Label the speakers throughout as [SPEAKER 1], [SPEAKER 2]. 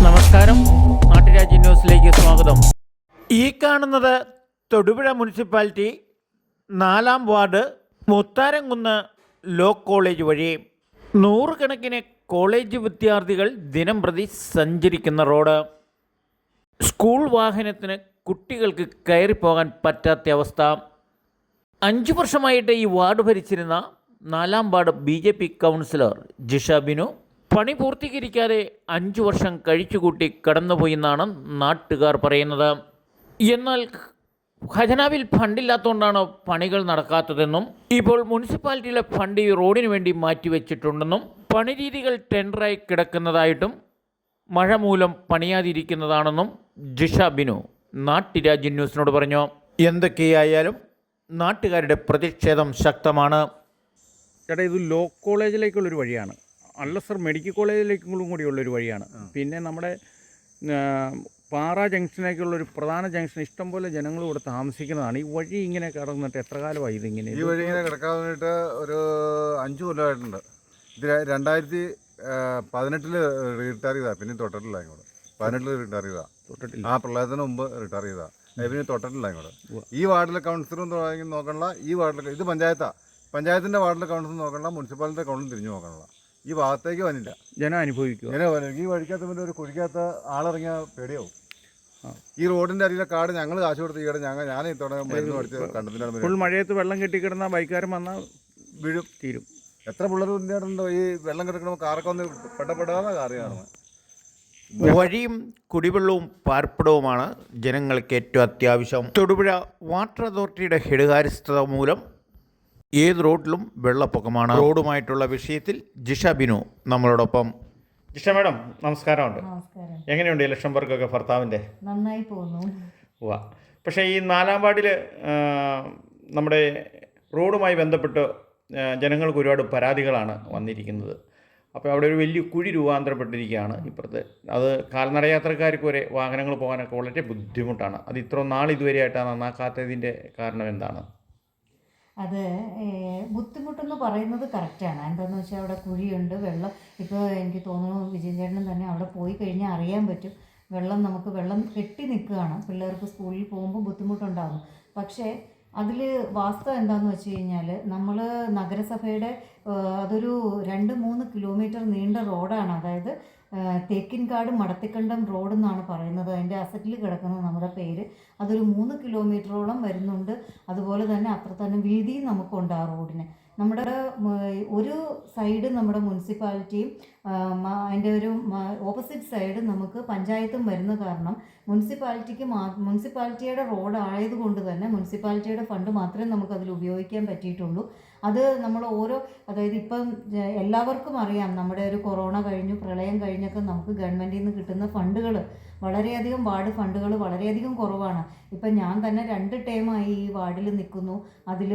[SPEAKER 1] നമസ്കാരം, നാട്ടുരാജ്യ ന്യൂസിലേക്ക് സ്വാഗതം. ഈ കാണുന്നത് Thodupuzha municipality 4-ാം ward Mutharamkunnu law college വഴി നൂറുകണക്കിന് കോളേജ് വിദ്യാർത്ഥികൾ ദിനം പ്രതി സഞ്ചരിക്കുന്ന റോഡ്. സ്കൂൾ വാഹനത്തിന് കുട്ടികൾക്ക് കയറിപ്പോകാൻ പറ്റാത്ത അവസ്ഥ. 5 വർഷമായിട്ട് ഈ വാർഡ് ഭരിച്ചിരുന്ന 4-ാം ward BJP councillor Jisha Binu പണി പൂർത്തീകരിക്കാതെ 5 വർഷം കഴിച്ചുകൂട്ടി കടന്നുപോയെന്നാണ് നാട്ടുകാർ പറയുന്നത്. എന്നാൽ ഖജനാവിൽ ഫണ്ടില്ലാത്തതുകൊണ്ടാണ് പണികൾ നടക്കാത്തതെന്നും ഇപ്പോൾ മുനിസിപ്പാലിറ്റിയിലെ ഫണ്ട് ഈ റോഡിന് വേണ്ടി മാറ്റിവെച്ചിട്ടുണ്ടെന്നും പണി രീതികൾ ടെൻഡറായി കിടക്കുന്നതായിട്ടും മഴ മൂലം പണിയാതിരിക്കുന്നതാണെന്നും ജിഷ ബിനു നാട്ടുരാജ്യ ന്യൂസിനോട് പറഞ്ഞു. എന്തൊക്കെയായാലും നാട്ടുകാരുടെ പ്രതിഷേധം ശക്തമാണ്.
[SPEAKER 2] ചേട്ടാ, ഇത് ലോ കോളേജിലേക്കുള്ളൊരു വഴിയാണ്, അല്ലസർ മെഡിക്കൽ കോളേജിലേക്കും കൂടിയുള്ളൊരു വഴിയാണ്. പിന്നെ നമ്മുടെ പാറ ജംഗ്ഷനിലേക്കുള്ളൊരു പ്രധാന ജംഗ്ഷൻ ഇഷ്ടംപോലെ ജനങ്ങൾ ഇവിടെ താമസിക്കുന്നതാണ്. ഈ വഴി ഇങ്ങനെ കിടന്നിട്ട് എത്ര കാലമായി ഇതിങ്ങനെ?
[SPEAKER 3] ഈ വഴി ഇങ്ങനെ കിടക്കാൻ വേണ്ടിയിട്ട് ഒരു 5 കൊല്ലമായിട്ടുണ്ട്. ഇത് 2018 റിട്ടയർ ചെയ്താൽ പിന്നെ തൊട്ടിട്ടില്ല ഇങ്ങോട്ട്. 18 റിട്ടയർ ചെയ്താ, തൊട്ടിട്ടില്ല. ആ പ്രളയത്തിന് മുമ്പ് റിട്ടയർ ചെയ്താ, പിന്നെ തൊട്ടിട്ടില്ല ഇങ്ങോട്ട്. ഈ വാർഡിലെ കൗൺസിലറും നോക്കണില്ല. ഈ വാർഡിലെ ഇത് പഞ്ചായത്തിൻ്റെ വാർഡിലെ കൗൺസിൽ നോക്കണില്ല, മുനിസിപ്പാലിറ്റി കൗൺസിൽ തിരിഞ്ഞു നോക്കണില്ല. ഈ ഭാഗത്തേക്ക് വന്നില്ല. ജനം അനുഭവിക്കും. ഈ വഴിക്കകത്ത് പിന്നെ ഒരു കുഴിക്കകത്ത് ആളിറങ്ങിയാൽ പേടിയാവും. ഈ റോഡിൻ്റെ അരിയിലെ കാട് ഞങ്ങൾ കാശ് കൊടുത്ത് ഈയിടെ ഞാൻ ഇത്തവണ മരുന്ന് പഠിച്ച് കണ്ടതിനാണ്.
[SPEAKER 2] ഫുൾ മഴയത്ത് വെള്ളം കെട്ടിക്കിടന്ന ബൈക്കാരൻ വന്നാൽ വീഴും, തീരും.
[SPEAKER 3] എത്ര പിള്ളേർ ഉണ്ടോ ഈ വെള്ളം കിടക്കണമ്പോൾ കാറൊക്കെ ഒന്ന് പെട്ടപ്പെടാതെ കാറ് കാണുന്നത്.
[SPEAKER 1] വഴിയും കുടിവെള്ളവും പാർപ്പിടവുമാണ് ജനങ്ങൾക്ക് ഏറ്റവും അത്യാവശ്യം. തൊടുപുഴ വാട്ടർ അതോറിറ്റിയുടെ ഹെഡുകാര്യസ്ഥത മൂലം ഏത് റോഡിലും വെള്ളപ്പൊക്കമാണ്. റോഡുമായിട്ടുള്ള വിഷയത്തിൽ ജിഷ ബിനു നമ്മളോടൊപ്പം. ജിഷ മാഡം, നമസ്കാരമുണ്ട്. എങ്ങനെയുണ്ട് ഇലക്ഷൻ വർക്കൊക്കെ ഭർത്താവിൻ്റെ?
[SPEAKER 4] നന്നായി പോകുന്നു.
[SPEAKER 1] പക്ഷേ ഈ 4-ാം വാർഡിൽ നമ്മുടെ റോഡുമായി ബന്ധപ്പെട്ട് ജനങ്ങൾക്ക് ഒരുപാട് പരാതികളാണ് വന്നിരിക്കുന്നത്. അപ്പോൾ അവിടെ ഒരു വലിയ കുഴി രൂപാന്തരപ്പെട്ടിരിക്കുകയാണ് ഇപ്പുറത്ത്. അത് കാൽനടയാത്രക്കാർക്ക് വരെ വാഹനങ്ങൾ പോകാനൊക്കെ വളരെ ബുദ്ധിമുട്ടാണ്. അത് ഇത്ര നാൾ ഇതുവരെയായിട്ടാണ് നന്നാക്കാത്തതിൻ്റെ കാരണം എന്താണ്?
[SPEAKER 4] അത് ബുദ്ധിമുട്ടെന്ന് പറയുന്നത് കറക്റ്റാണ്. എന്താണെന്ന് വെച്ചാൽ അവിടെ കുഴിയുണ്ട്, വെള്ളം. ഇപ്പോൾ എനിക്ക് തോന്നുന്നു വിജയൻ ചേട്ടനും തന്നെ അവിടെ പോയി കഴിഞ്ഞാൽ അറിയാൻ പറ്റും. വെള്ളം കെട്ടി നിൽക്കുകയാണ്. പിള്ളേർക്ക് സ്കൂളിൽ പോകുമ്പോൾ ബുദ്ധിമുട്ടുണ്ടാകും. പക്ഷേ അതിൽ വാസ്തവം എന്താണെന്ന് വെച്ച് കഴിഞ്ഞാൽ നമ്മൾ നഗരസഭയുടെ അതൊരു 2-3 കിലോമീറ്റർ നീണ്ട റോഡാണ്. അതായത് തേക്കിൻകാട് മടത്തിക്കണ്ടം റോഡ് എന്നാണ് പറയുന്നത്. അതിൻ്റെ അസറ്റിൽ കിടക്കുന്നത് നമ്മുടെ പേര്. അതൊരു 3 കിലോമീറ്ററോളം വരുന്നുണ്ട്. അതുപോലെ തന്നെ അത്ര തന്നെ വീതിയും നമുക്കുണ്ട് ആ റോഡിന്. നമ്മുടെ ഒരു സൈഡ് നമ്മുടെ മുനിസിപ്പാലിറ്റിയും അതിൻ്റെ ഒരു ഓപ്പോസിറ്റ് സൈഡ് നമുക്ക് പഞ്ചായത്തും വരുന്ന കാരണം മുനിസിപ്പാലിറ്റിയുടെ റോഡ് ആയതുകൊണ്ട് തന്നെ മുനിസിപ്പാലിറ്റിയുടെ ഫണ്ട് മാത്രമേ നമുക്കതിൽ ഉപയോഗിക്കാൻ പറ്റിയിട്ടുള്ളൂ. അത് നമ്മൾ അതായത് ഇപ്പം എല്ലാവർക്കും അറിയാം, നമ്മുടെ ഒരു കൊറോണ കഴിഞ്ഞു, പ്രളയം കഴിഞ്ഞൊക്കെ നമുക്ക് ഗവൺമെൻറ്റിൽ നിന്ന് കിട്ടുന്ന ഫണ്ടുകൾ വളരെയധികം, വാർഡ് ഫണ്ടുകൾ വളരെയധികം കുറവാണ്. ഇപ്പം ഞാൻ തന്നെ 2 ടേമായി ഈ വാർഡിൽ നിൽക്കുന്നു. അതിൽ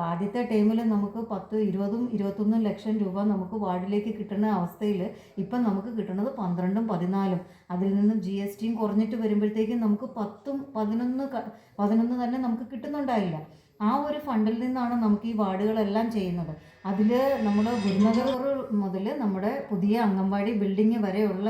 [SPEAKER 4] ആദ്യത്തെ ടൈമിൽ നമുക്ക് 10, 20, 21 ലക്ഷം രൂപ നമുക്ക് വാർഡിലേക്ക് കിട്ടുന്ന അവസ്ഥയിൽ ഇപ്പം നമുക്ക് കിട്ടുന്നത് 12, 14. അതിൽ നിന്നും GSTയും കുറഞ്ഞിട്ട് വരുമ്പോഴത്തേക്കും നമുക്ക് 10, 11 തന്നെ നമുക്ക് കിട്ടുന്നുണ്ടായില്ല. ആ ഒരു ഫണ്ടിൽ നിന്നാണ് നമുക്ക് ഈ വാർഡുകളെല്ലാം ചെയ്യുന്നത്. അതിൽ നമ്മൾ ഗുരുനഗർ മുതൽ നമ്മുടെ പുതിയ അംഗൻവാടി ബിൽഡിങ് വരെയുള്ള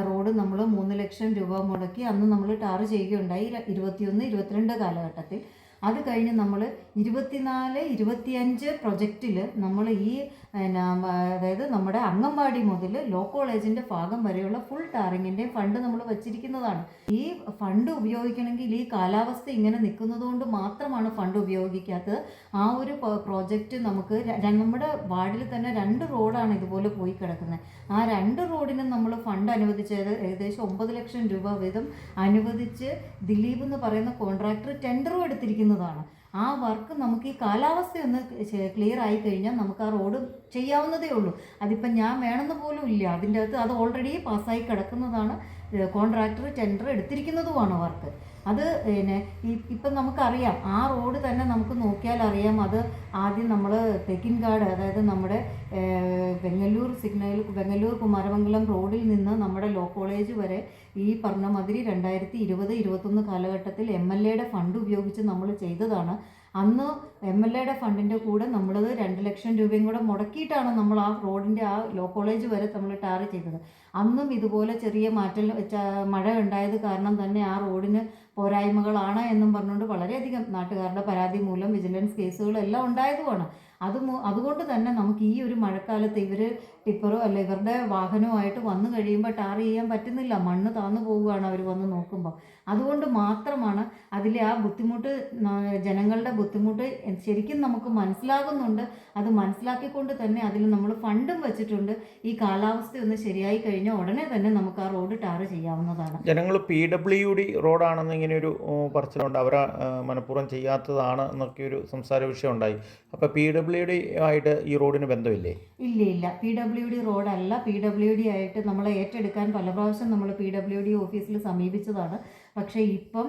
[SPEAKER 4] റോഡ് നമ്മൾ 3 ലക്ഷം രൂപ മുടക്കി അന്ന് നമ്മൾ ടാർ ചെയ്യുകയുണ്ടായി 21, 22 കാലഘട്ടത്തിൽ. അത് കഴിഞ്ഞ് നമ്മൾ 24, 25 പ്രൊജക്റ്റിൽ നമ്മൾ ഈ അതായത് നമ്മുടെ അംഗൻവാടി മുതൽ ലോ കോളേജിൻ്റെ ഭാഗം വരെയുള്ള ഫുൾ ടാറിങ്ങിൻ്റെ ഫണ്ട് നമ്മൾ വച്ചിരിക്കുന്നതാണ്. ഈ ഫണ്ട് ഉപയോഗിക്കണമെങ്കിൽ ഈ കാലാവസ്ഥ ഇങ്ങനെ നിൽക്കുന്നത് കൊണ്ട് മാത്രമാണ് ഫണ്ട് ഉപയോഗിക്കാത്തത്. ആ ഒരു പ്രോജക്റ്റ് നമുക്ക് നമ്മുടെ വാർഡിൽ തന്നെ 2 റോഡാണ് ഇതുപോലെ പോയി കിടക്കുന്നത്. ആ 2 റോഡിനും നമ്മൾ ഫണ്ട് അനുവദിച്ചത് ഏകദേശം 9 ലക്ഷം രൂപ വീതം അനുവദിച്ച് ദിലീപ് എന്ന് പറയുന്ന കോൺട്രാക്ടർ ടെൻഡറും എടുത്തിരിക്കുന്നതാണ്. ആ വർക്ക് നമുക്ക് ഈ കാലാവസ്ഥയൊന്ന് ക്ലിയർ ആയി കഴിഞ്ഞാൽ നമുക്ക് ആ റോഡ് ചെയ്യാവുന്നതേ ഉള്ളൂ. അതിപ്പം ഞാൻ വേണമെന്ന് പോലും ഇല്ല. അതിൻ്റെ അകത്ത് അത് ഓൾറെഡി പാസ്സായി കിടക്കുന്നതാണ്. കോൺട്രാക്ടർ ടെൻഡർ എടുത്തിരിക്കുന്നതുമാണ് വർക്ക്. അത് ഇപ്പം നമുക്കറിയാം, ആ റോഡ് തന്നെ നമുക്ക് നോക്കിയാൽ അറിയാം. അത് ആദ്യം നമ്മൾ തെക്കിൻകാട്, അതായത് നമ്മുടെ വെങ്ങല്ലൂർ കുമാരമംഗലം റോഡിൽ നിന്ന് നമ്മുടെ ലോ കോളേജ് വരെ ഈ പറഞ്ഞ മാതിരി 2020-21 കാലഘട്ടത്തിൽ MLAയുടെ ഫണ്ട് ഉപയോഗിച്ച് നമ്മൾ ചെയ്തതാണ്. അന്ന് MLAയുടെ ഫണ്ടിൻ്റെ കൂടെ നമ്മളത് 2 ലക്ഷം രൂപയും കൂടെ മുടക്കിയിട്ടാണ് നമ്മൾ ആ റോഡിൻ്റെ ആ ലോ കോളേജ് വരെ നമ്മൾ ടാർ ചെയ്തത്. അന്നും ഇതുപോലെ ചെറിയ മഴ ഉണ്ടായത് കാരണം തന്നെ ആ റോഡിന് പോരായ്മകളാണ് എന്നും പറഞ്ഞുകൊണ്ട് വളരെയധികം നാട്ടുകാരുടെ പരാതി മൂലം വിജിലൻസ് കേസുകളെല്ലാം ഉണ്ടായതുമാണ്. അതുകൊണ്ട് തന്നെ നമുക്ക് ഈ ഒരു മഴക്കാലത്ത് ടിപ്പറോ അല്ല ഇവരുടെ വാഹനവുമായിട്ട് വന്നു കഴിയുമ്പോൾ ടാർ ചെയ്യാൻ പറ്റുന്നില്ല, മണ്ണ് താന്നു പോവുകയാണ് അവർ വന്ന് നോക്കുമ്പോൾ. അതുകൊണ്ട് മാത്രമാണ് അതിലെ ആ ബുദ്ധിമുട്ട്, ജനങ്ങളുടെ ബുദ്ധിമുട്ട് ശരിക്കും നമുക്ക് മനസ്സിലാകുന്നുണ്ട്. അത് മനസ്സിലാക്കിക്കൊണ്ട് തന്നെ അതിൽ നമ്മൾ ഫണ്ടും വെച്ചിട്ടുണ്ട്. ഈ കാലാവസ്ഥ ഒന്ന് ശരിയായി കഴിഞ്ഞാൽ ഉടനെ തന്നെ നമുക്ക് ആ റോഡ് ടാർ ചെയ്യാവുന്നതാണ്.
[SPEAKER 1] ജനങ്ങൾ PWD റോഡാണെന്ന് ഇങ്ങനെ ഒരു പറച്ചിലുണ്ട്, അവർ മനഃപൂർവ്വം ചെയ്യാത്തതാണ് എന്നൊക്കെ ഒരു സംസാര വിഷയം ഉണ്ടായി. അപ്പോൾ PWD ആയിട്ട് ഈ റോഡിന് ബന്ധമില്ലേ?
[SPEAKER 4] ഇല്ല, PWD റോഡല്ല. PWD ആയിട്ട് നമ്മൾ ഏറ്റെടുക്കാൻ പല പ്രാവശ്യം നമ്മൾ PWD ഓഫീസിൽ സമീപിച്ചതാണ്. പക്ഷേ ഇപ്പം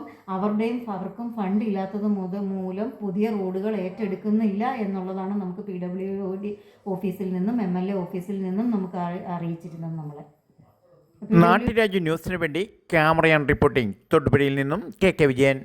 [SPEAKER 4] അവർക്കും ഫണ്ട് ഇല്ലാത്തത് മൂലം പുതിയ റോഡുകൾ ഏറ്റെടുക്കുന്നില്ല എന്നുള്ളതാണ് നമുക്ക് PWD ഓഫീസിൽ നിന്നും MLA ഓഫീസിൽ നിന്നും നമുക്ക് അറിയിച്ചിരുന്നത് നമ്മളെ.
[SPEAKER 1] നാട്ടുരാജ്യ ന്യൂസിന് വേണ്ടി ക്യാമറ ആൻഡ് റിപ്പോർട്ടിംഗ് തൊടുപുഴയിൽ നിന്നും KK വിജയൻ.